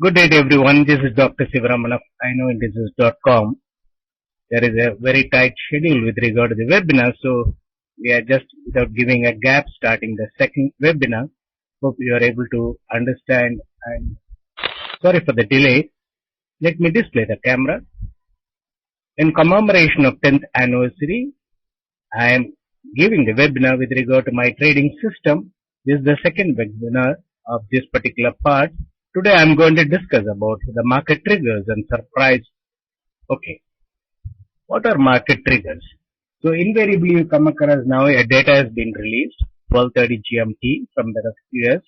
Good day to everyone. This is Dr. Sivaraman of Induced.com. There is a very tight schedule with regard to the webinar, so we are just without giving a gap starting the second webinar. Hope you are able to understand, and sorry for the delay. Let me display the camera. In commemoration of 10th anniversary, I am giving the webinar with regard to my trading system. This is the second webinar of this particular part. Today I am going to discuss about the market triggers and surprise. Okay, what are market triggers? So invariably you come across now a data has been released, 12:30 GMT from the US.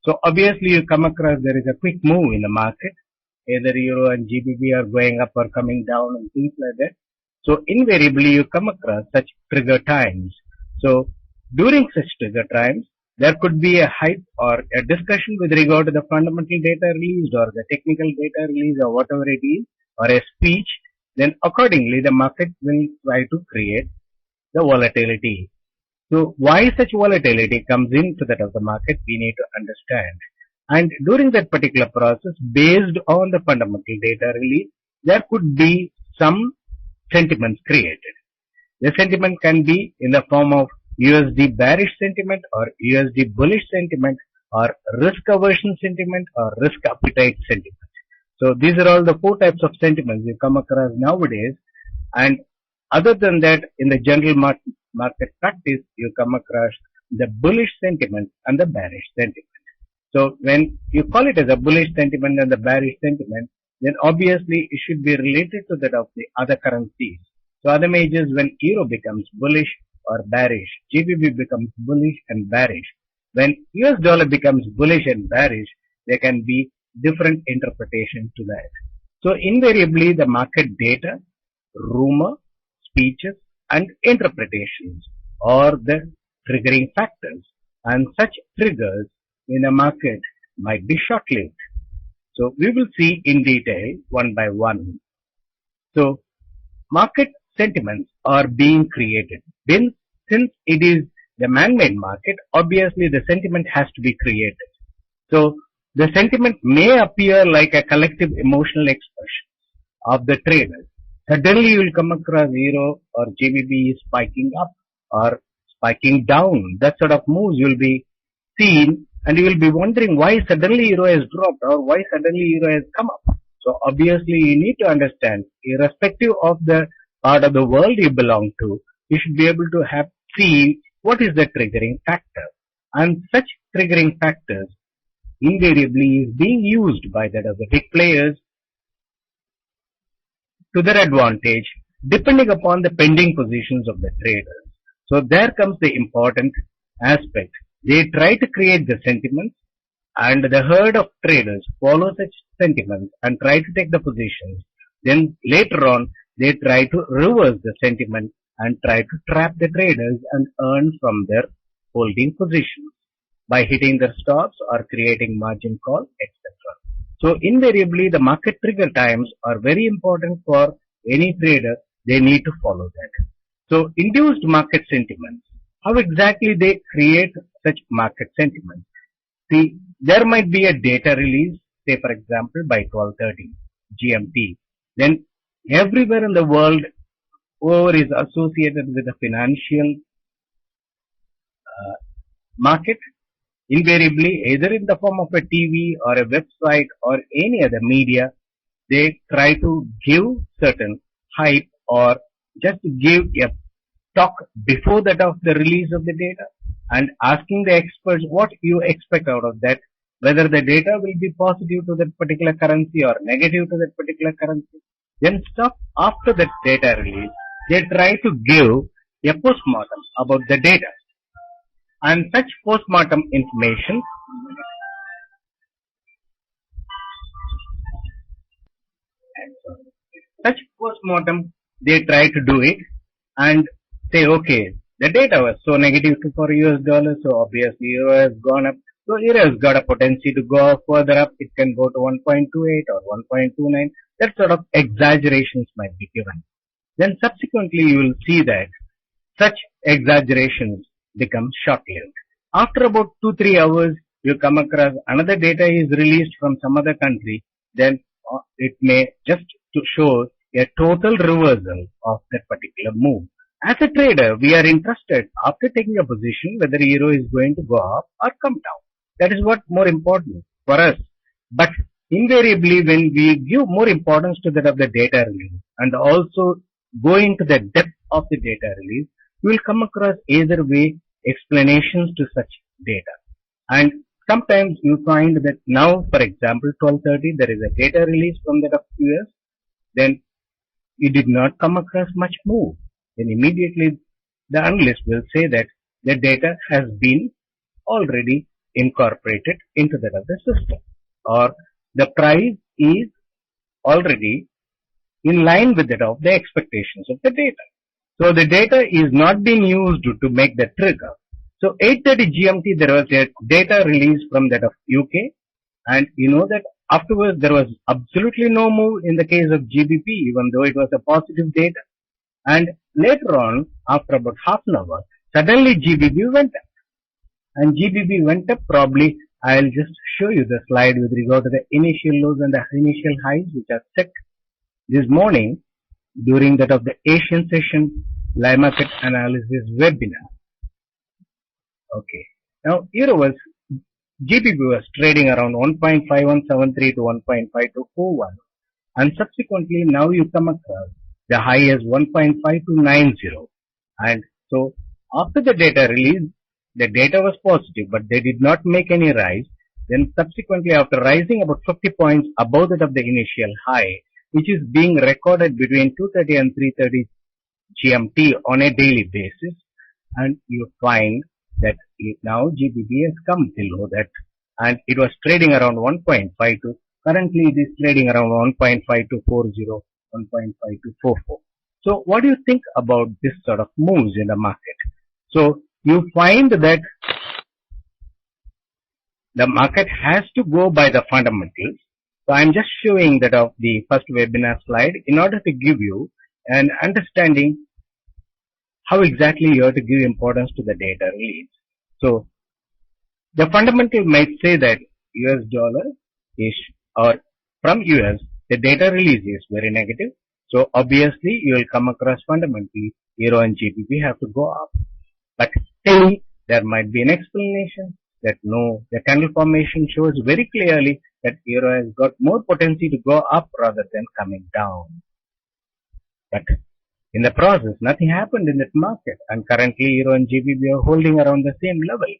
So obviously you come across there is a quick move in the market. Either Euro and GBP are going up or coming down and things like that. So invariably you come across such trigger times. So during such trigger times, there could be a hype or a discussion with regard to the fundamental data released or the technical data released or whatever it is, or a speech. Then accordingly the market will try to create the volatility. So why such volatility comes into that of the market, we need to understand. And during that particular process, based on the fundamental data release, there could be some sentiments created. The sentiment can be in the form of USD bearish sentiment or USD bullish sentiment or risk aversion sentiment or risk appetite sentiment. So these are all the four types of sentiments you come across nowadays. And other than that, in the general market practice, you come across the bullish sentiment and the bearish sentiment. So when you call it as a bullish sentiment and the bearish sentiment, then obviously it should be related to that of the other currencies. So other measures, when Euro becomes bullish or bearish, GBP becomes bullish and bearish. When US dollar becomes bullish and bearish, there can be different interpretation to that. So invariably the market data, rumor, speeches and interpretations are the triggering factors, and such triggers in a market might be short-lived. So we will see in detail one by one. So market sentiments are being created. Then, since it is the man-made market, obviously the sentiment has to be created. So the sentiment may appear like a collective emotional expression of the traders. Suddenly you will come across Euro or GBP is spiking up or spiking down. That sort of moves you will be seen, and you will be wondering why suddenly Euro has dropped or why suddenly Euro has come up. So obviously you need to understand, irrespective of the part of the world you belong to, you should be able to have seen what is the triggering factor. And such triggering factors invariably is being used by the other big players to their advantage, depending upon the pending positions of the traders. So there comes the important aspect. They try to create the sentiments, and the herd of traders follow such sentiments and try to take the positions. Then later on, they try to reverse the sentiment and try to trap the traders and earn from their holding positions by hitting their stops or creating margin call, etc. So invariably the market trigger times are very important for any trader. They need to follow that. So induced market sentiments, how exactly they create such market sentiments? See, there might be a data release, say for example by 12:30 GMT. Then everywhere in the world, whoever is associated with the financial market, invariably either in the form of a TV or a website or any other media, they try to give certain hype or just give a talk before that of the release of the data and asking the experts what you expect out of that, whether the data will be positive to that particular currency or negative to that particular currency. Then after that data release, they try to give a postmortem about the data. And such postmortem information they try to do it and say, okay, the data was so negative for US dollar, so obviously Euro has gone up. So Euro has got a potential to go further up. It can go to 1.28 or 1.29. That sort of exaggerations might be given. Then subsequently you will see that such exaggerations become short-lived. After about 2-3 hours, you come across another data is released from some other country then it may just to show a total reversal of that particular move. As a trader, we are interested after taking a position whether euro is going to go up or come down. That is what more important for us. But invariably, when we give more importance to that of the data release and also go into the depth of the data release, you will come across either way explanations to such data. And sometimes you find that now, for example, 12:30, there is a data release from that of US, then you did not come across much move. Then immediately the analyst will say that the data has been already incorporated into that of the system, or the price is already in line with that of the expectations of the data. So the data is not being used to make the trigger. So 8:30 GMT there was a data release from that of UK, and you know that afterwards there was absolutely no move in the case of GBP, even though it was a positive data. And later on, after about half an hour, suddenly GBP went up. And GBP went up, probably I'll just show you the slide with regard to the initial lows and the initial highs which are set this morning during that of the Asian session live market analysis webinar. Okay. Now, GBP was trading around 1.5173 to 1.5241, and subsequently now you come across the high as 1.5290, and so after the data release, the data was positive, but they did not make any rise. Then subsequently, after rising about 50 points above that of the initial high, which is being recorded between 2:30 and 3:30 GMT on a daily basis, and you find that now GBP has come below that, and it was trading around 1.52. Currently, it is trading around 1.5240, 1.5244. So, what do you think about this sort of moves in the market? So, you find that the market has to go by the fundamentals. So, I am just showing that of the first webinar slide in order to give you an understanding how exactly you have to give importance to the data release. So, the fundamental might say that US dollar is, or from US, the data release is very negative. So, obviously, you will come across fundamentally, euro and GBP have to go up. But still, there might be an explanation that no, the candle formation shows very clearly that euro has got more potency to go up rather than coming down. But in the process, nothing happened in that market, and currently euro and GBP are holding around the same level.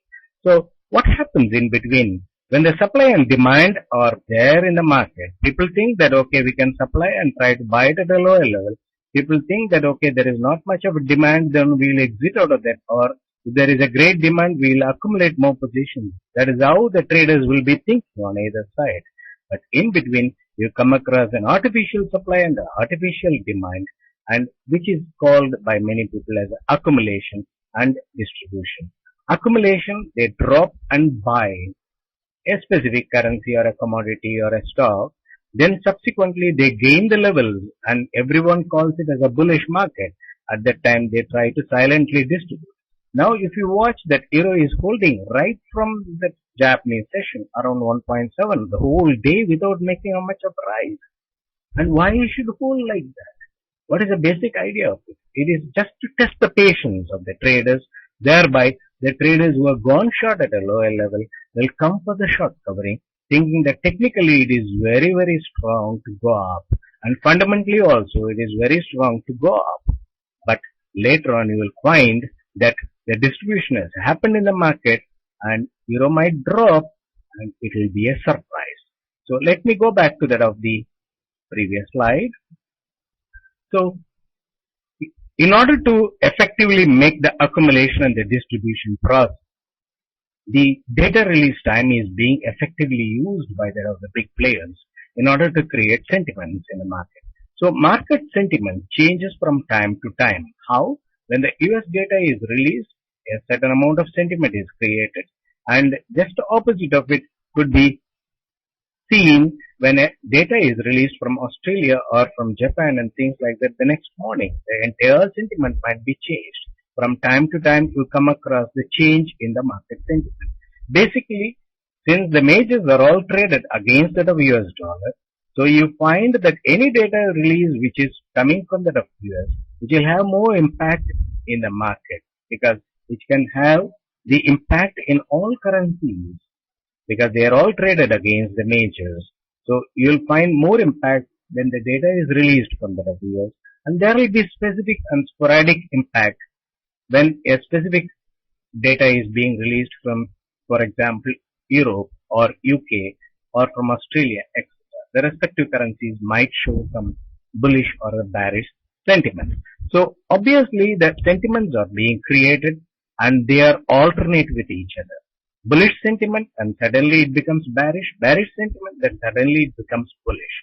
So, what happens in between? When the supply and demand are there in the market, people think that okay, we can supply and try to buy it at a lower level. People think that okay, there is not much of a demand, then we will exit out of that, or if there is a great demand, we will accumulate more positions. That is how the traders will be thinking on either side. But in between, you come across an artificial supply and an artificial demand, and which is called by many people as accumulation and distribution. Accumulation, they drop and buy a specific currency or a commodity or a stock. Then subsequently they gain the levels, and everyone calls it as a bullish market. At that time they try to silently distribute. Now if you watch that euro is holding right from the Japanese session around 1.7 the whole day without making a much of a rise. And why you should hold like that? What is the basic idea of it? It is just to test the patience of the traders. Thereby, the traders who have gone short at a lower level will come for the short covering, thinking that technically it is very, very strong to go up. And fundamentally also it is very strong to go up. But later on you will find that the distribution has happened in the market and euro might drop and it will be a surprise. So let me go back to that of the previous slide. So, in order to effectively make the accumulation and the distribution process, the data release time is being effectively used by the big players in order to create sentiments in the market. So, market sentiment changes from time to time. How? When the US data is released, a certain amount of sentiment is created, and just the opposite of it could be seen when a data is released from Australia or from Japan and things like that. The next morning, the entire sentiment might be changed. From time to time, you come across the change in the market sentiment. Basically, since the majors are all traded against that of US dollar, So you find that any data release which is coming from the US, which will have more impact in the market because it can have the impact in all currencies because they are all traded against the majors. So you'll find more impact when the data is released from the US, and there will be specific and sporadic impact when a specific data is being released from, for example, Europe or UK or from Australia, etc. The respective currencies might show some bullish or a bearish sentiment. So obviously the sentiments are being created and they are alternate with each other. Bullish sentiment and suddenly it becomes bearish, bearish sentiment, then suddenly it becomes bullish.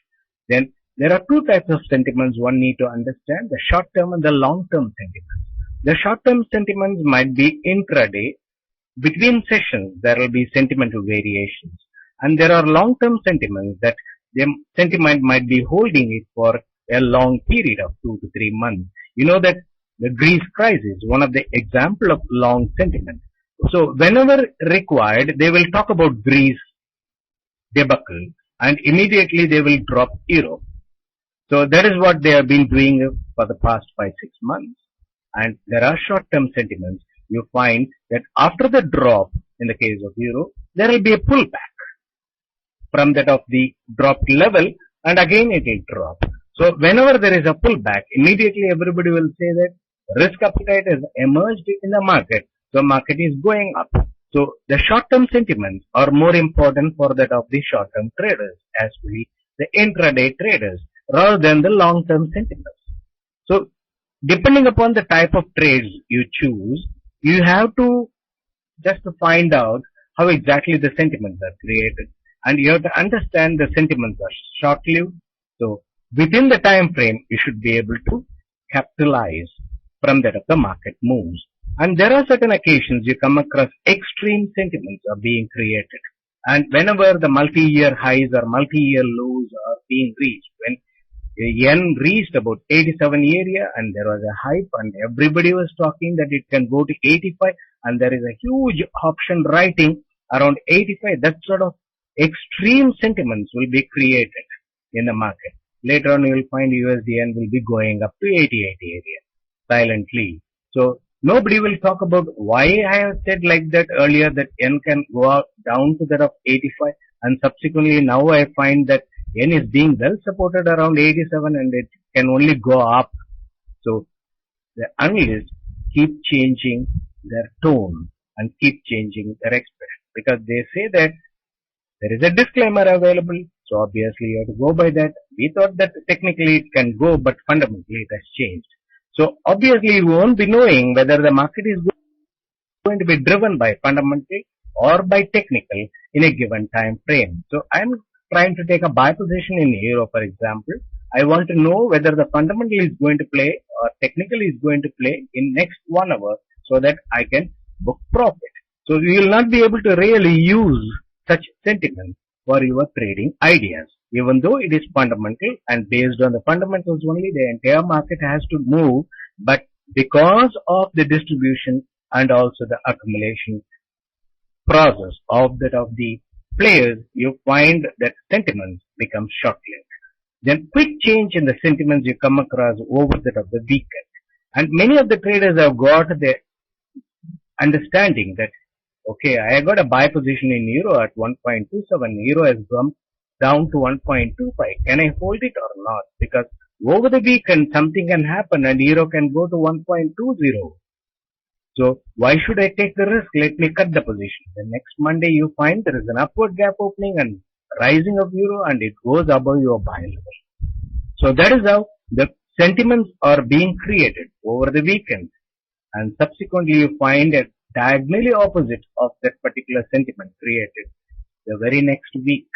Then there are two types of sentiments one need to understand, the short term and the long term sentiments. The short term sentiments might be intraday. Between sessions there will be sentimental variations, and there are long term sentiments that the sentiment might be holding it for a long period of 2 to 3 months. You know that the Greece crisis, one of the example of long sentiment. So whenever required, they will talk about Greece debacle and immediately they will drop Europe. So that is what they have been doing for the past 5-6 months. And there are short-term sentiments. You find that after the drop, in the case of Euro, there will be a pullback from that of the dropped level and again it will drop. So whenever there is a pullback, immediately everybody will say that risk appetite has emerged in the market. So market is going up. So the short-term sentiments are more important for that of the short-term traders as we the intraday traders rather than the long-term sentiments. So depending upon the type of trades you choose, you have to just find out how exactly the sentiments are created, and you have to understand the sentiments are short-lived. So within the time frame, you should be able to capitalize from that of the market moves. And there are certain occasions you come across extreme sentiments are being created. And whenever the multi-year highs or multi-year lows are being reached, when yen reached about 87 area and there was a hype and everybody was talking that it can go to 85 and there is a huge option writing around 85, that sort of extreme sentiments will be created in the market. Later on you will find USD will be going up to 88 area silently. So nobody will talk about why I have said like that earlier that yen can go out down to that of 85 and subsequently now I find that yen is being well supported around 87 and it can only go up. So the analysts keep changing their tone and keep changing their expression because they say that there is a disclaimer available. So obviously you have to go by that. We thought that technically it can go, but fundamentally it has changed. So obviously you won't be knowing whether the market is going to be driven by fundamental or by technical in a given time frame. So I'm trying to take a buy position in euro, for example. I want to know whether the fundamental is going to play or technical is going to play in next 1 hour so that I can book profit. So you will not be able to really use such sentiments for your trading ideas. Even though it is fundamental and based on the fundamentals only, the entire market has to move, but because of the distribution and also the accumulation process of that of the players, you find that sentiments become short-lived. Then quick change in the sentiments you come across over that of the weekend. And many of the traders have got the understanding that, okay, I got a buy position in euro at 1.27, euro has come down to 1.25. Can I hold it or not? Because over the weekend something can happen and euro can go to 1.20. So why should I take the risk? Let me cut the position. The next Monday you find there is an upward gap opening and rising of euro and it goes above your buy level. So that is how the sentiments are being created over the weekend. And subsequently you find a diagonally opposite of that particular sentiment created the very next week.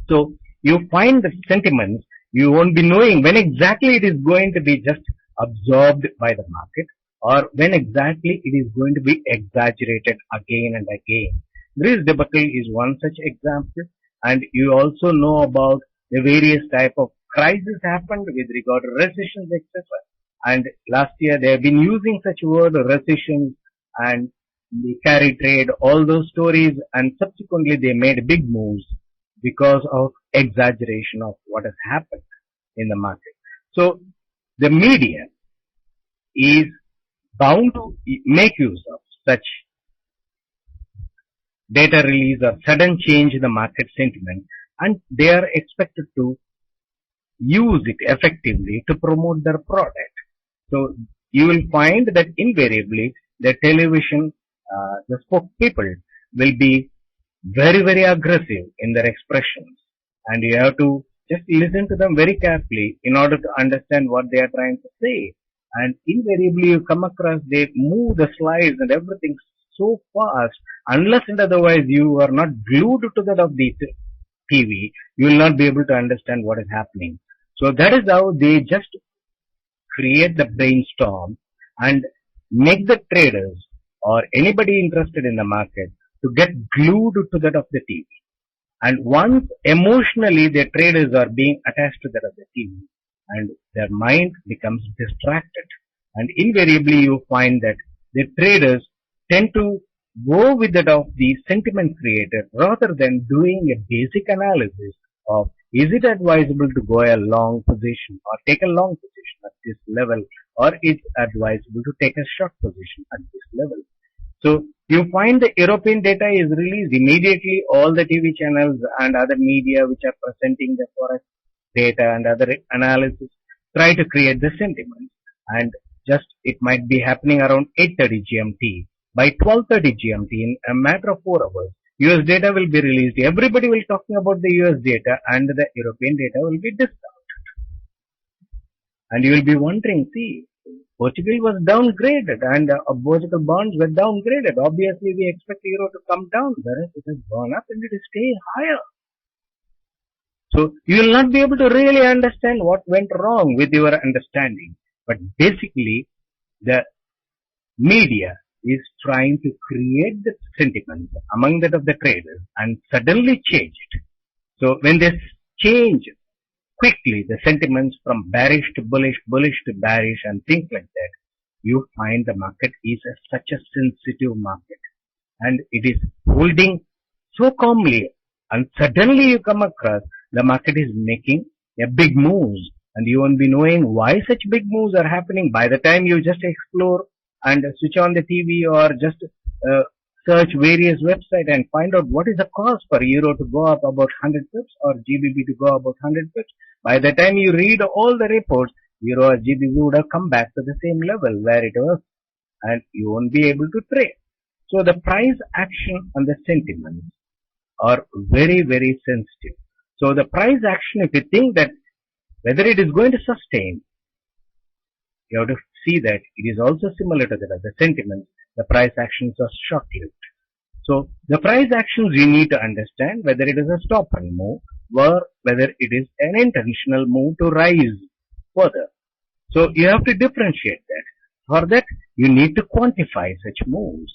So you find the sentiments, you won't be knowing when exactly it is going to be just absorbed by the market or when exactly it is going to be exaggerated again and again. Greece debacle is one such example, and you also know about the various type of crises happened with regard to recessions, etc. And last year they have been using such word recession and the carry trade, all those stories, and subsequently they made big moves. because of exaggeration of what has happened in the market. So the media is bound to make use of such data release or sudden change in the market sentiment, and they are expected to use it effectively to promote their product. So you will find that invariably the television, the spokespeople will be very, very aggressive in their expressions, and you have to just listen to them very carefully in order to understand what they are trying to say. And invariably you come across they move the slides and everything so fast, unless and otherwise you are not glued to that of the TV, you will not be able to understand what is happening. So that is how they just create the brainstorm and make the traders or anybody interested in the market to get glued to that of the TV. And once emotionally the traders are being attached to that of the TV, and their mind becomes distracted. And invariably you find that the traders tend to go with that of the sentiment created rather than doing a basic analysis of is it advisable to go a long position or take a long position at this level, or is it advisable to take a short position at this level. So you find the European data is released immediately. All the TV channels and other media which are presenting the forex data and other analysis try to create the sentiments, and just it might be happening around 8:30 GMT. By 12:30 GMT, in a matter of 4 hours, US data will be released. Everybody will talking about the US data, and the European data will be discounted. And you will be wondering, see, Portugal was downgraded and Portugal bonds were downgraded. Obviously, we expect euro to come down, whereas it has gone up and it is staying higher. So you will not be able to really understand what went wrong with your understanding. But basically, the media is trying to create the sentiment among that of the traders and suddenly change it. So when they change quickly the sentiments from bearish to bullish, bullish to bearish and things like that, you find the market is such a sensitive market. And it is holding so calmly, and suddenly you come across the market is making a big moves, and you won't be knowing why such big moves are happening. By the time you just explore and switch on the TV or just search various websites and find out what is the cause for euro to go up about 100 pips or GBP to go about 100 pips. By the time you read all the reports, euro or GBP would have come back to the same level where it was, and you won't be able to trade. So the price action and the sentiments are very, very sensitive. So the price action, if you think that whether it is going to sustain, you have to see that it is also similar to that. The sentiments, the price actions are short-lived. So the price actions you need to understand whether it is a stop and move or whether it is an intentional move to rise further. So you have to differentiate that. For that, you need to quantify such moves.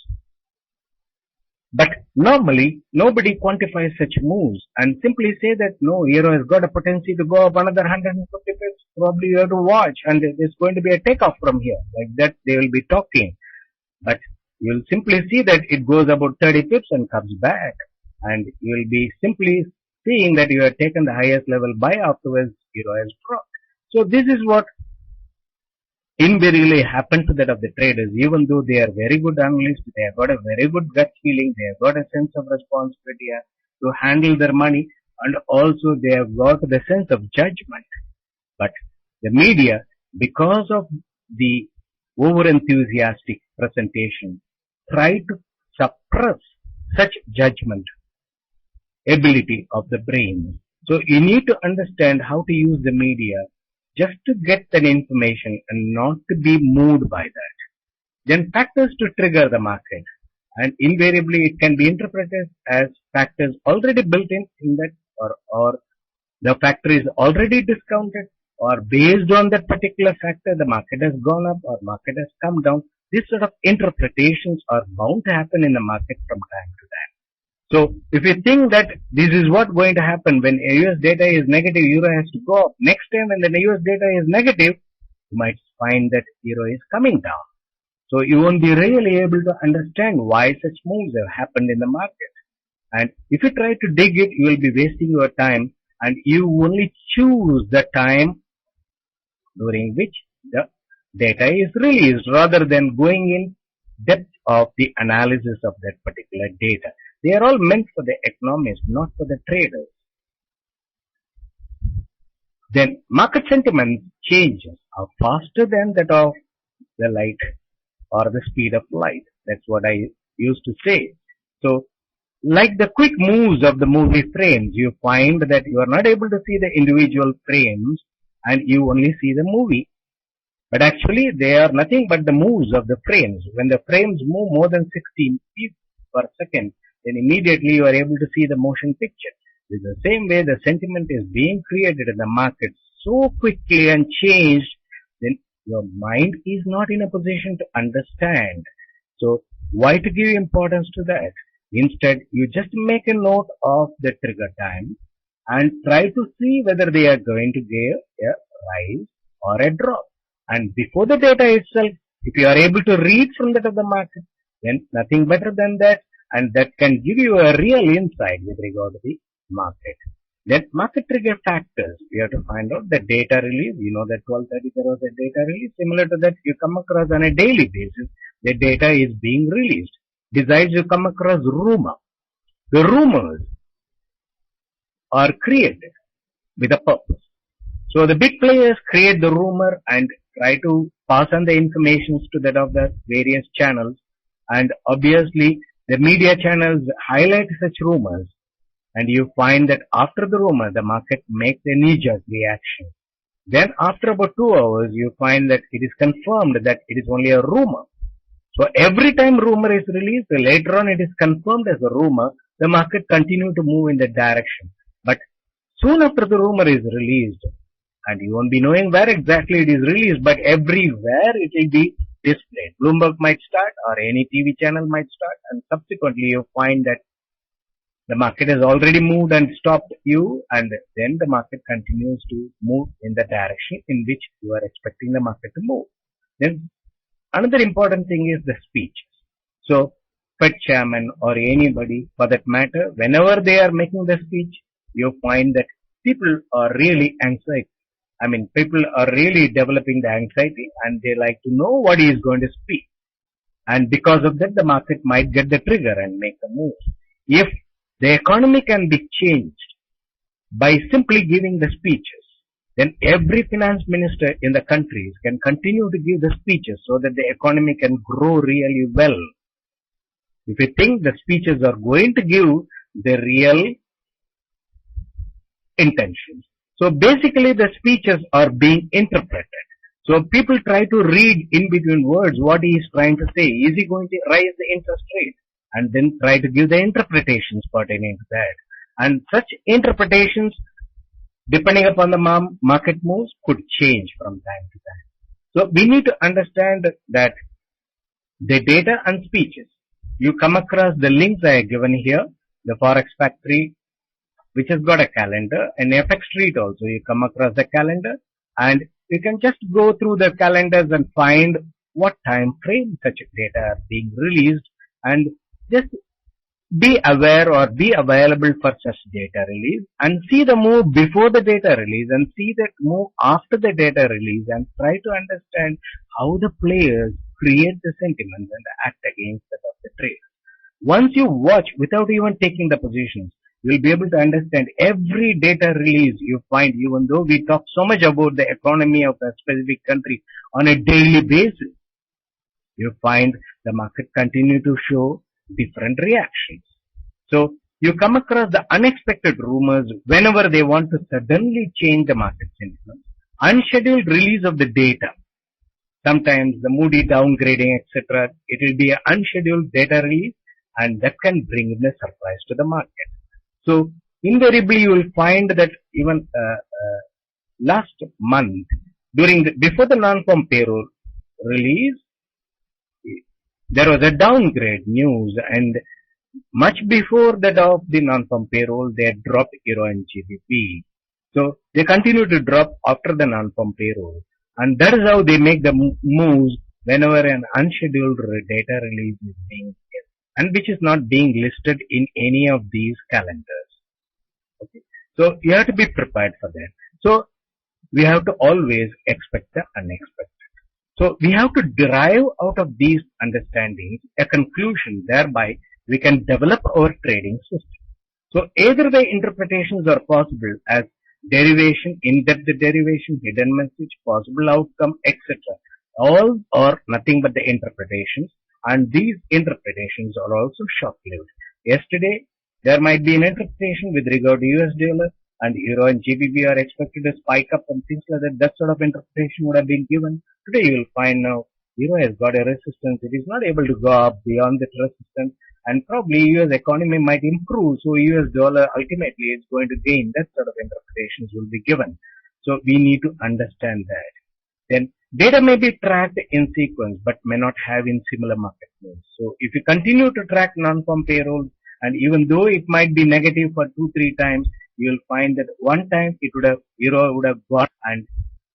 But normally, nobody quantifies such moves and simply say that no, euro has got a potential to go up another 150 pips. Probably you have to watch and there's going to be a takeoff from here. Like that, they will be talking. But you will simply see that it goes about 30 pips and comes back. And you will be simply seeing that you have taken the highest level buy, afterwards euro has dropped. So this is what invariably happens to that of the traders. Even though they are very good analysts, they have got a very good gut feeling, they have got a sense of responsibility to handle their money, and also they have got the sense of judgment. But the media, because of the over-enthusiastic presentation, try to suppress such judgment ability of the brain. So you need to understand how to use the media just to get that information and not to be moved by that. Then factors to trigger the market, and invariably it can be interpreted as factors already built in that, or the factor is already discounted, or based on that particular factor the market has gone up or market has come down. These sort of interpretations are bound to happen in the market from time to time. So if you think that this is what going to happen when US data is negative, euro has to go up. Next time when the US data is negative, you might find that euro is coming down. So you won't be really able to understand why such moves have happened in the market. And if you try to dig it, you will be wasting your time, and you only choose the time during which the data is released rather than going in depth of the analysis of that particular data. They are all meant for the economists, not for the traders. Then market sentiment changes are faster than that of the light or the speed of light. That's what I used to say. So, like the quick moves of the movie frames, you find that you are not able to see the individual frames and you only see the movie. But actually, they are nothing but the moves of the frames. When the frames move more than 16 feet per second, then immediately you are able to see the motion picture. In the same way, the sentiment is being created in the market so quickly and changed, then your mind is not in a position to understand. So, why to give importance to that? Instead, you just make a note of the trigger time and try to see whether they are going to give a rise or a drop. And before the data itself, if you are able to read from that of the market, then nothing better than that, and that can give you a real insight with regard to the market. Then market trigger factors, we have to find out the data release. You know that 12:30 there was a data release. Similar to that, you come across on a daily basis, the data is being released. Besides, you come across rumor. The rumors are created with a purpose. So the big players create the rumor and try to pass on the information to that of the various channels, and obviously the media channels highlight such rumors, and you find that after the rumor the market makes a knee-jerk reaction. Then after about 2 hours you find that it is confirmed that it is only a rumor. So every time rumor is released, later on it is confirmed as a rumor, the market continue to move in that direction. But soon after the rumor is released, and you won't be knowing where exactly it is released, but everywhere it will be displayed. Bloomberg might start or any TV channel might start, and subsequently you find that the market has already moved and stopped you, and then the market continues to move in the direction in which you are expecting the market to move. Then another important thing is the speeches. So Fed chairman or anybody for that matter, whenever they are making the speech, you find that people are really anxiety. People are really developing the anxiety and they like to know what he is going to speak. And because of that, the market might get the trigger and make a move. If the economy can be changed by simply giving the speeches, then every finance minister in the countries can continue to give the speeches so that the economy can grow really well. If you think the speeches are going to give the real intentions. So basically the speeches are being interpreted. So people try to read in between words what he is trying to say. Is he going to raise the interest rate? And then try to give the interpretations pertaining to that. And such interpretations, depending upon the market moves, could change from time to time. So we need to understand that the data and speeches, you come across the links I have given here, the Forex Factory, which has got a calendar, and FX Street also, you come across the calendar, and you can just go through the calendars and find what time frame such data are being released, and just be aware or be available for such data release, and see the move before the data release and see that move after the data release, and try to understand how the players create the sentiments and act against that of the trade. Once you watch without even taking the positions, you will be able to understand every data release you find, even though we talk so much about the economy of a specific country on a daily basis. You find the market continue to show different reactions. So you come across the unexpected rumors whenever they want to suddenly change the market sentiment. Unscheduled release of the data. Sometimes the Moody downgrading, etc. It will be an unscheduled data release, and that can bring in a surprise to the market. So invariably you will find that even last month, before the non-farm payroll release, there was a downgrade news, and much before that of the non-farm payroll, they had dropped Euro and GBP. So they continue to drop after the non-farm payroll, and that is how they make the moves whenever an unscheduled data release is being given. and which is not being listed in any of these calendars. Okay. So you have to be prepared for that. So we have to always expect the unexpected. So we have to derive out of these understandings a conclusion, thereby we can develop our trading system. So either way interpretations are possible as derivation, in-depth derivation, hidden message, possible outcome, etc. All are nothing but the interpretations, and these interpretations are also short-lived. Yesterday, there might be an interpretation with regard to US dollar, and euro and GBP are expected to spike up and things like that. That sort of interpretation would have been given. Today you will find now euro has got a resistance. It is not able to go up beyond that resistance, and probably US economy might improve. So US dollar ultimately is going to gain. That sort of interpretations will be given. So we need to understand that. Then data may be tracked in sequence but may not have in similar market moves. So if you continue to track non-farm payrolls, and even though it might be negative for 2-3 times, you will find that one time euro would have gone, and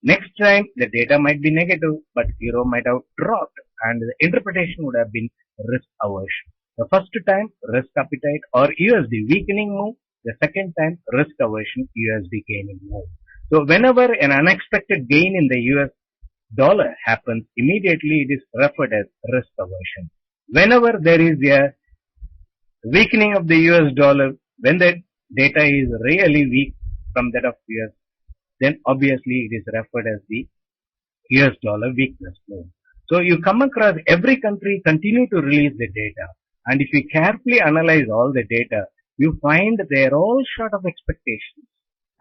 next time the data might be negative but euro might have dropped, and the interpretation would have been risk aversion. The first time risk appetite or USD weakening move, the second time risk aversion USD gaining move. So whenever an unexpected gain in the US dollar happens, immediately it is referred as risk aversion. Whenever there is a weakening of the US dollar, when the data is really weak from that of US, then obviously it is referred as the US dollar weakness move. So you come across every country continue to release the data, and if you carefully analyze all the data, you find they are all short of expectations,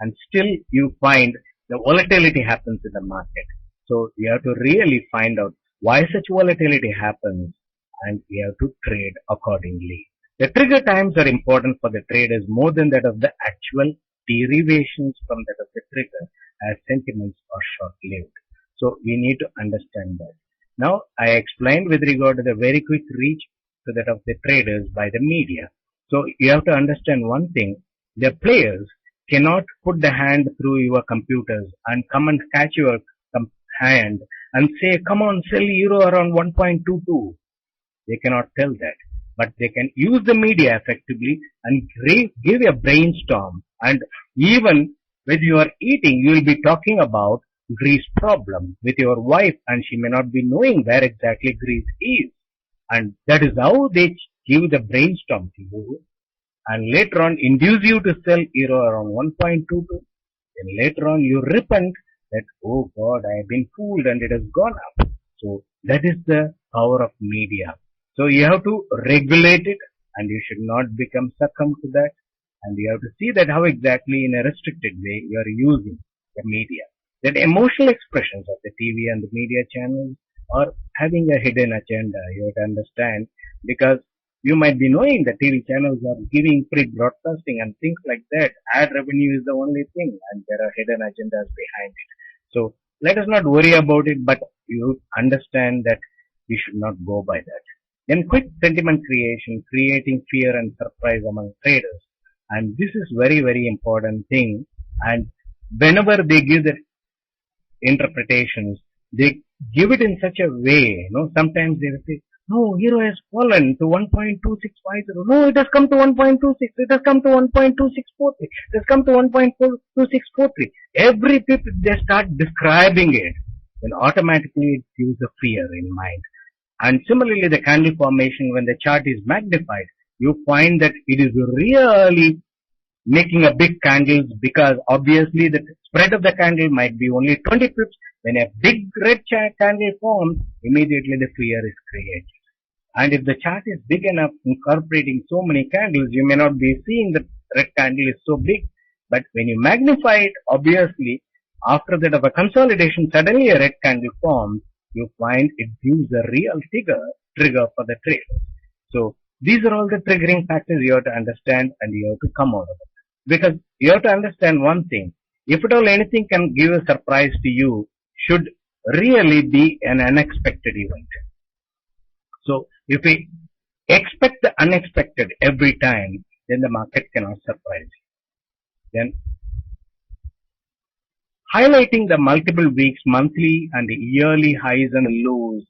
and still you find the volatility happens in the market. So you have to really find out why such volatility happens, and you have to trade accordingly. The trigger times are important for the traders more than that of the actual derivations from that of the trigger, as sentiments are short-lived. So we need to understand that. Now I explained with regard to the very quick reach to that of the traders by the media. So you have to understand one thing: the players cannot put the hand through your computers and come and catch your hand and say, come on, sell euro around 1.22. They cannot tell that. But they can use the media effectively and give a brainstorm. And even when you are eating, you will be talking about Greece problem with your wife, and she may not be knowing where exactly Greece is. And that is how they give the brainstorm to you. And later on induce you to sell euro around 1.22. Then later on you repent that, oh God, I have been fooled and it has gone up. So that is the power of media. So you have to regulate it, and you should not become succumb to that. And you have to see that how exactly in a restricted way you are using the media. That emotional expressions of the TV and the media channels are having a hidden agenda. You have to understand, because you might be knowing that TV channels are giving free broadcasting and things like that. Ad revenue is the only thing, and there are hidden agendas behind it. So let us not worry about it, but you understand that we should not go by that. Then quick sentiment creation, creating fear and surprise among traders. And this is very, very important thing. And whenever they give the interpretations, they give it in such a way, sometimes they will say, no, euro has fallen to 1.2650. No, it has come to 1.26. It has come to 1.2643. It has come to 1.2643. Every people, they start describing it. Then automatically it gives a fear in mind. And similarly, the candle formation, when the chart is magnified, you find that it is really making a big candles, because obviously the spread of the candle might be only 20 pips. When a big red candle forms, immediately the fear is created. And if the chart is big enough, incorporating so many candles, you may not be seeing the red candle is so big. But when you magnify it, obviously, after that of a consolidation, suddenly a red candle forms, you find it gives a real trigger for the traders. So these are all the triggering factors you have to understand, and you have to come out of it. Because you have to understand one thing: if at all anything can give a surprise to you, should really be an unexpected event. So if we expect the unexpected every time, then the market cannot surprise you. Then highlighting the multiple weeks, monthly and yearly highs and lows,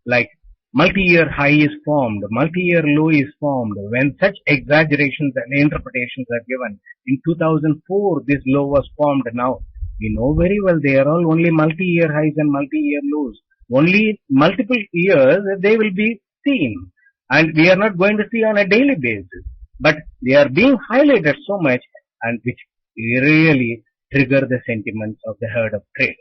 like multi-year high is formed, multi-year low is formed, when such exaggerations and interpretations are given. In 2004, this low was formed. Now, we know very well they are all only multi-year highs and multi-year lows. Only multiple years they will be seen. And we are not going to see on a daily basis. But they are being highlighted so much and which really trigger the sentiments of the herd of traders.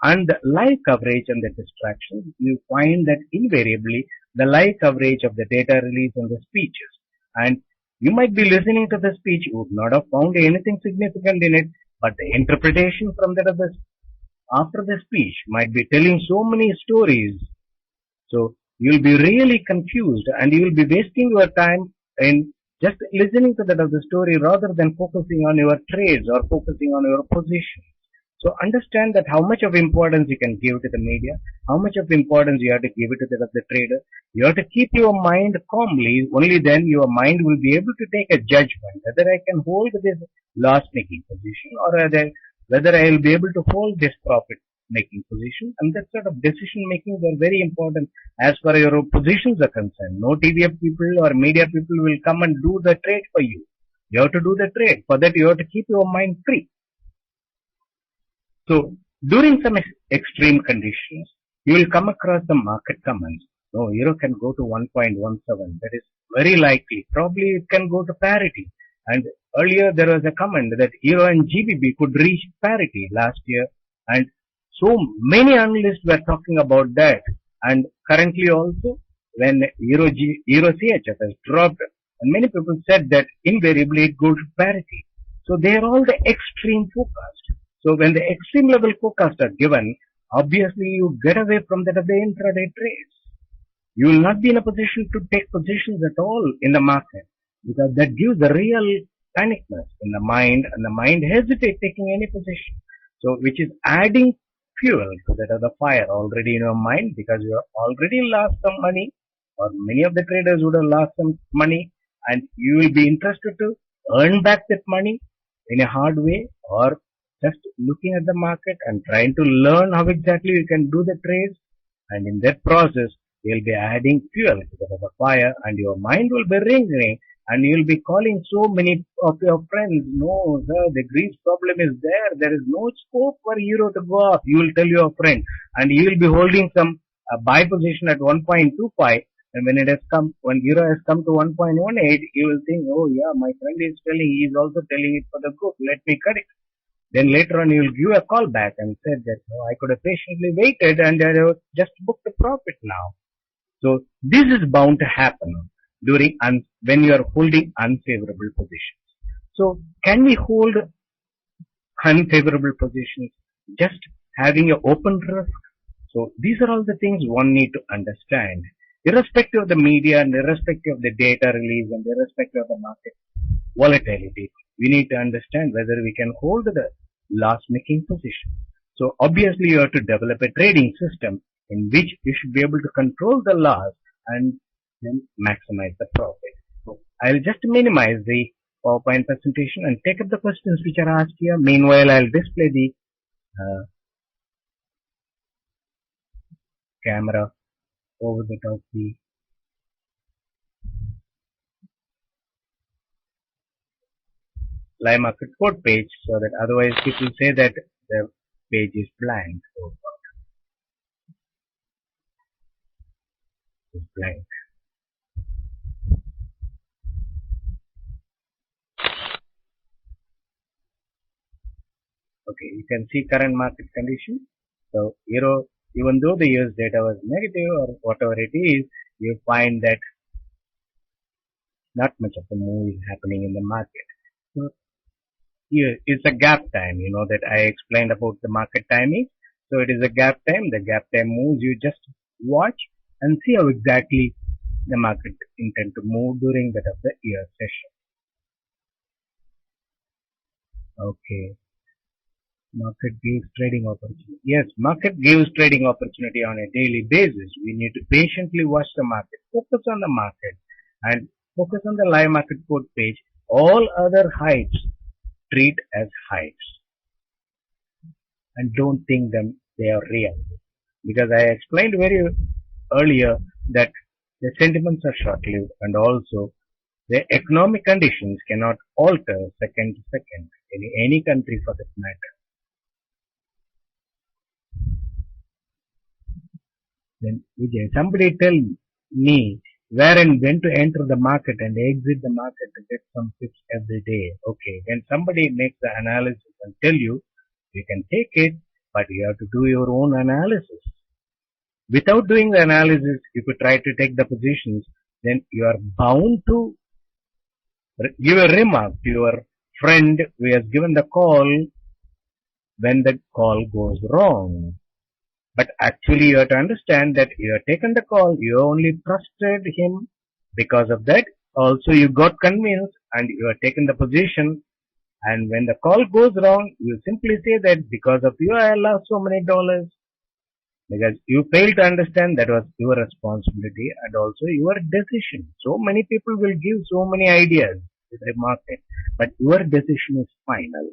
And the live coverage and the distractions, you find that invariably the live coverage of the data release and the speeches. And you might be listening to the speech, you would not have found anything significant in it, but the interpretation from that of the after the speech might be telling so many stories. So you'll be really confused and you'll be wasting your time in just listening to that of the story rather than focusing on your trades or focusing on your position. So understand that how much of importance you can give to the media, how much of importance you have to give it to the trader. You have to keep your mind calmly. Only then your mind will be able to take a judgment whether I can hold this loss making position or whether I will be able to hold this profit making position. And that sort of decision making are very important as far as your positions are concerned. No TVF people or media people will come and do the trade for you. You have to do the trade. For that you have to keep your mind free. So, during some extreme conditions, you will come across the market comments. No, euro can go to 1.17. That is very likely. Probably it can go to parity. And earlier there was a comment that euro and GBP could reach parity last year. And so many analysts were talking about that. And currently also, when euro CHF has dropped, and many people said that invariably it goes to parity. So they are all the extreme forecast. So when the extreme level forecasts are given, obviously you get away from that of the intraday trades. You will not be in a position to take positions at all in the market because that gives a real panicness in the mind and the mind hesitates taking any position. So which is adding fuel to that of the fire already in your mind because you have already lost some money or many of the traders would have lost some money and you will be interested to earn back that money in a hard way or just looking at the market and trying to learn how exactly you can do the trades. And in that process, you'll be adding fuel to the fire and your mind will be ringing and you'll be calling so many of your friends. No, sir, the Greece problem is there. There is no scope for euro to go up. You will tell your friend and you will be holding some buy position at 1.25. And when when euro has come to 1.18, you will think, oh yeah, my friend is telling, he is also telling it for the group. Let me cut it. Then later on you will give a call back and said that I could have patiently waited and I have just booked a profit now. So this is bound to happen when you are holding unfavorable positions. So can we hold unfavorable positions just having an open risk? So these are all the things one need to understand. Irrespective of the media and irrespective of the data release and irrespective of the market volatility, we need to understand whether we can hold the loss-making position. So obviously you have to develop a trading system in which you should be able to control the loss and then maximize the profit. So I'll just minimize the PowerPoint presentation and take up the questions which are asked here. Meanwhile, I'll display the camera over the top of the live market code page so that otherwise people say that the page is blank. Oh God. It's blank. Okay, you can see current market condition. So euro, even though the US data was negative or whatever it is, you find that not much of a move is happening in the market. So here it's a gap time, you know that I explained about the market timing. So it is a gap time. The gap time moves, you just watch and see how exactly the market intend to move during that of the year session. Okay. Market gives trading opportunity. Yes, market gives trading opportunity on a daily basis. We need to patiently watch the market, focus on the market and focus on the live market code page. All other heights treat as heights and don't think them they are real. Because I explained very earlier that the sentiments are short-lived and also the economic conditions cannot alter second to second in any country for that matter. Then Vijay, somebody tell me where and when to enter the market and exit the market to get some tips every day. Okay, when somebody makes the analysis and tell you, you can take it, but you have to do your own analysis. Without doing the analysis, if you try to take the positions, then you are bound to give a remark to your friend who has given the call when the call goes wrong. But actually you have to understand that you have taken the call, you only trusted him. Because of that, also you got convinced and you have taken the position. And when the call goes wrong, you simply say that because of you I lost so many dollars. Because you failed to understand that was your responsibility and also your decision. So many people will give so many ideas with the market, but your decision is final.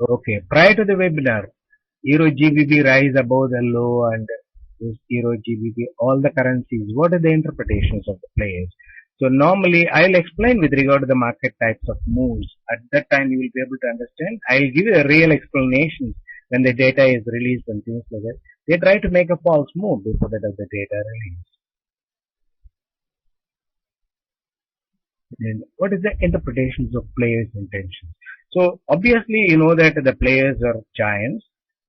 Okay, prior to the webinar, Euro GBP rise above the low and Euro GBP, all the currencies, what are the interpretations of the players? So normally I'll explain with regard to the market types of moves. At that time you will be able to understand. I'll give you a real explanation when the data is released and things like that. They try to make a false move before the data release. Then what is the interpretations of players' intentions? So obviously you know that the players are giants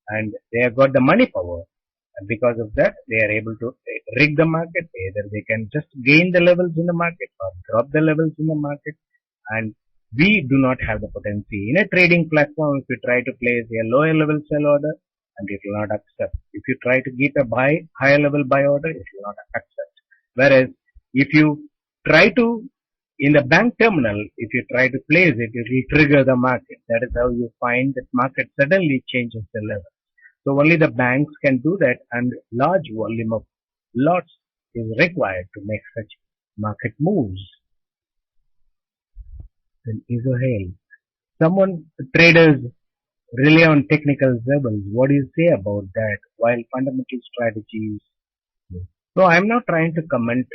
and they have got the money power. And because of that, they are able to rig the market. Either they can just gain the levels in the market or drop the levels in the market. And we do not have the potency. In a trading platform, if you try to place a lower level sell order, and it will not accept. If you try to get a higher level buy order, it will not accept. Whereas if you try to, in the bank terminal, if you try to place it, it will trigger the market. That is how you find that market suddenly changes the level. So only the banks can do that and large volume of lots is required to make such market moves. Then Isohail. Traders rely on technical levels. What do you say about that? While fundamental strategies. So I'm not trying to comment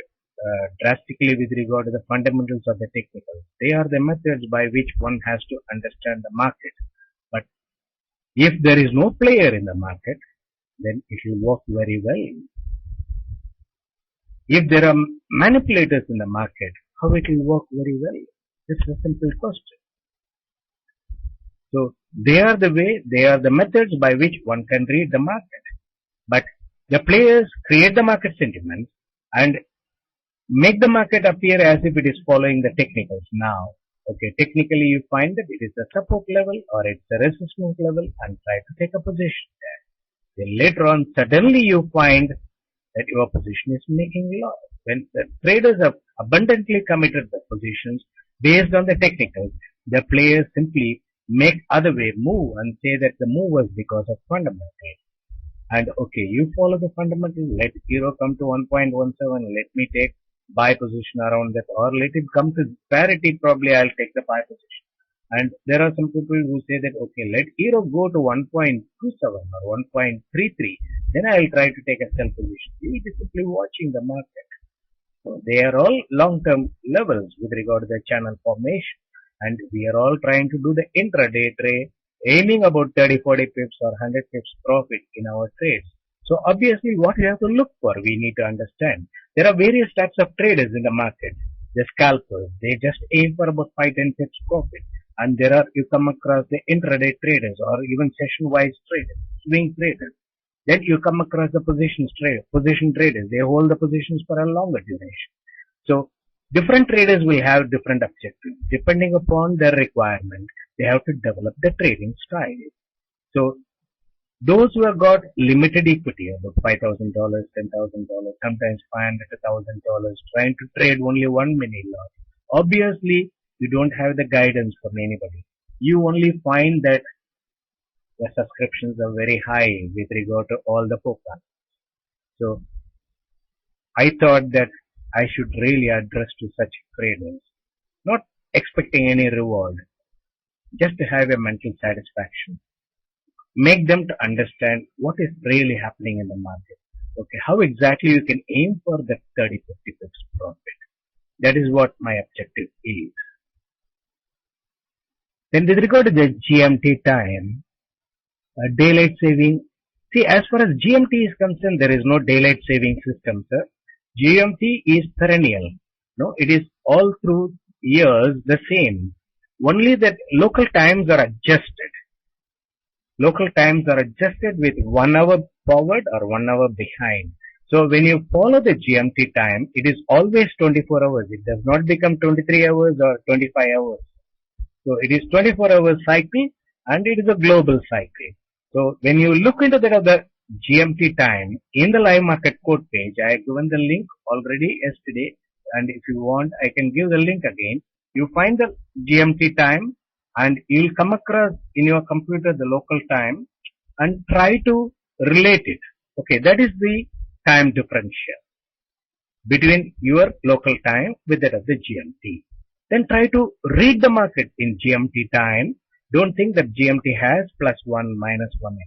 drastically with regard to the fundamentals of the technicals. They are the methods by which one has to understand the market. But if there is no player in the market, then it will work very well. If there are manipulators in the market, how it will work very well? This is a simple question. So they are the methods by which one can read the market. But the players create the market sentiment and make the market appear as if it is following the technicals now. Okay, technically you find that it is a support level or it's a resistance level and try to take a position there. Then later on, suddenly you find that your position is making loss. When the traders have abundantly committed the positions based on the technicals, the players simply make other way move and say that the move was because of fundamentals. And okay, you follow the fundamentals, let euro come to 1.17, let me take buy position around that, or let it come to parity, probably I'll take the buy position. And there are some people who say that, okay, let euro go to 1.27 or 1.33, then I'll try to take a sell position. We are simply watching the market. So they are all long-term levels with regard to the channel formation. And we are all trying to do the intraday trade, aiming about 30-40 pips or 100 pips profit in our trades. So obviously what we have to look for, we need to understand. There are various types of traders in the market. The scalpers, they just aim for about 5-10 pips profit. And you come across the intraday traders or even session-wise traders, swing traders. Then you come across the position traders. They hold the positions for a longer duration. So different traders will have different objectives. Depending upon their requirement, they have to develop the trading style. So those who have got limited equity, about $5,000, $10,000, sometimes $500 to $1,000, trying to trade only one mini lot. Obviously, you don't have the guidance from anybody. You only find that the subscriptions are very high with regard to all the programs. So I thought that I should really address to such traders, not expecting any reward, just to have a mental satisfaction. make them to understand what is really happening in the market. Okay, how exactly you can aim for that 30-50 pips profit. That is what my objective is. Then with regard to the GMT time, daylight saving. See, as far as GMT is concerned, there is no daylight saving system, sir. GMT is perennial. No, it is all through years the same. Only that local times are adjusted. Local times are adjusted with 1 hour forward or 1 hour behind. So when you follow the GMT time, it is always 24 hours. It does not become 23 hours or 25 hours. So it is 24-hour cycle and it is a global cycle. So when you look into the GMT time in the live market code page, I have given the link already yesterday, and if you want, I can give the link again. You find the GMT time and you will come across in your computer the local time and try to relate it. Okay, that is the time differential between your local time with that of the GMT. Then try to read the market in GMT time. Don't think that GMT has +1, -1.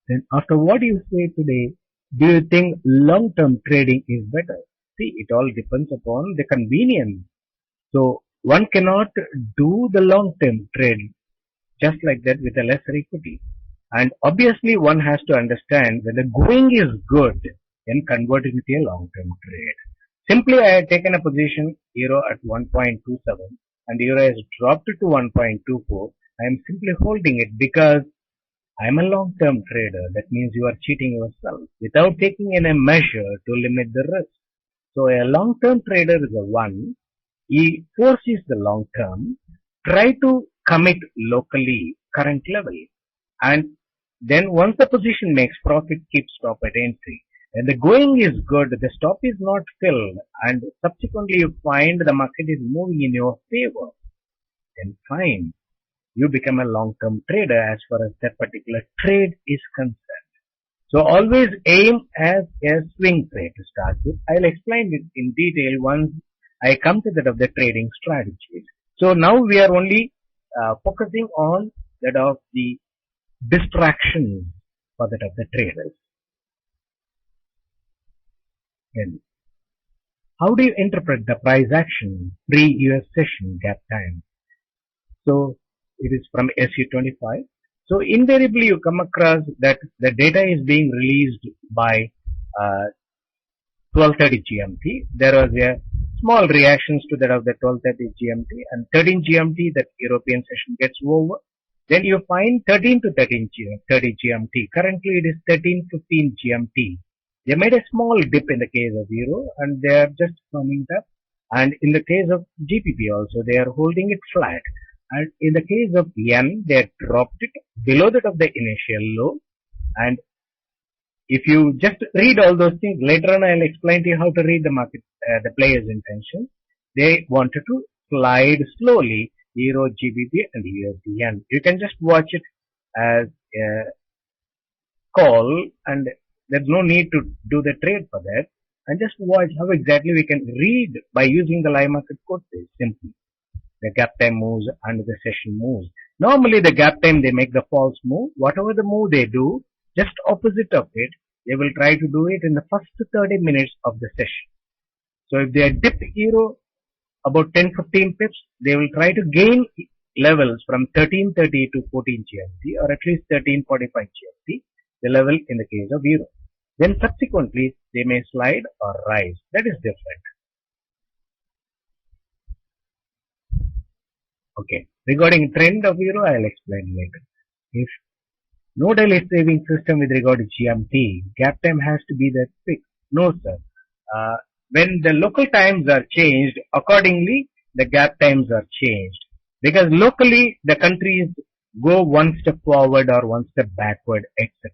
Then after what you say today, do you think long-term trading is better? See, it all depends upon the convenience. So one cannot do the long-term trade just like that with a lesser equity. And obviously one has to understand that the going is good and convert it into a long-term trade. Simply I have taken a position euro at 1.27 and euro has dropped to 1.24. I am simply holding it because I am a long-term trader. That means you are cheating yourself without taking any measure to limit the risk. So a long-term trader is a one. He foresees the long-term, try to commit locally current level, and then once the position makes profit, keep stop at entry. When the going is good, the stop is not filled, and subsequently you find the market is moving in your favor, then fine. You become a long-term trader as far as that particular trade is concerned. So always aim as a swing trade to start with. I'll explain it in detail once I come to that of the trading strategies. So now we are only focusing on that of the distractions for that of the traders. Then, how do you interpret the price action pre-US session gap time? So it is from SU25. So invariably you come across that the data is being released by 12:30 GMT. There was a small reactions to that of the 12:30 GMT, and 13 GMT that European session gets over. Then you find 13 to 13:30 GMT. Currently it is 13:15 GMT. They made a small dip in the case of euro and they are just coming up. And in the case of GBP also, they are holding it flat. And in the case of yen, they dropped it below that of the initial low. And if you just read all those things, later on I'll explain to you how to read the market, the player's intention. They wanted to slide slowly, euro, GBP and USD yen. You can just watch it as a call, and there's no need to do the trade for that. And just watch how exactly we can read by using the live market code page simply. The gap time moves and the session moves. Normally the gap time they make the false move. Whatever the move they do, just opposite of it, they will try to do it in the first 30 minutes of the session. So if they dip euro about 10-15 pips, they will try to gain levels from 13:30 to 14 GMT or at least 13:45 GMT, the level in the case of euro. Then subsequently they may slide or rise. That is different. Okay. Regarding trend of euro, I will explain later. If no daily saving system with regard to GMT, gap time has to be that fixed. No, sir. When the local times are changed, accordingly, the gap times are changed. Because locally, the countries go one step forward or one step backward, etc.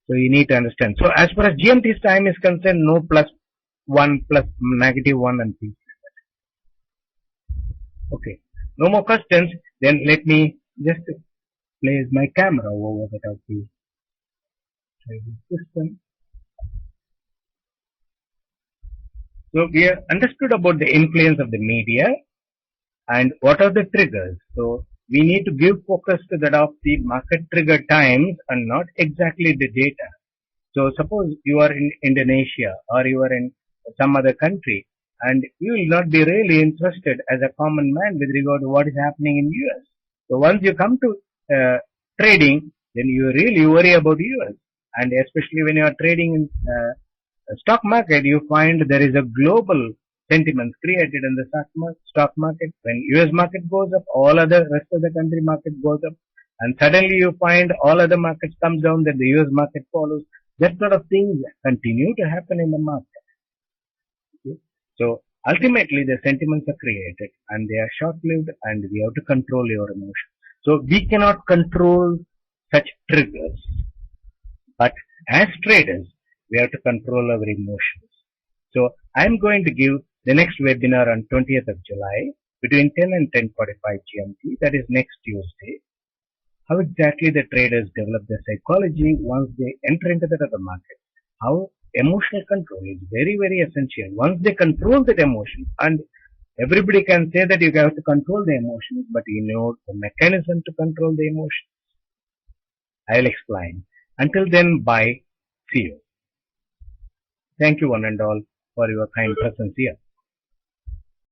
So you need to understand. So as far as GMT's time is concerned, no +1, -1 and things like that. Okay. No more questions. Then let me just place my camera over that of the trading system. So we have understood about the influence of the media and what are the triggers. So we need to give focus to that of the market trigger times and not exactly the data. So suppose you are in Indonesia or you are in some other country and you will not be really interested as a common man with regard to what is happening in US. So once you come to trading, then you really worry about US. And especially when you are trading in stock market, you find there is a global sentiments created in the stock market. When US market goes up, all other rest of the country market goes up. And suddenly you find all other markets comes down, then the US market follows. That sort of things continue to happen in the market. Okay? So ultimately the sentiments are created and they are short-lived and we have to control your emotions. So we cannot control such triggers. But as traders, we have to control our emotions. So I'm going to give the next webinar on 20th of July between 10 and 10:45 GMT. That is next Tuesday. How exactly the traders develop their psychology once they enter into the market. How emotional control is very, very essential. Once they control that emotion, and everybody can say that you have to control the emotions, but you know the mechanism to control the emotions. I'll explain. Until then, bye. See you. Thank you one and all for your kind presence here.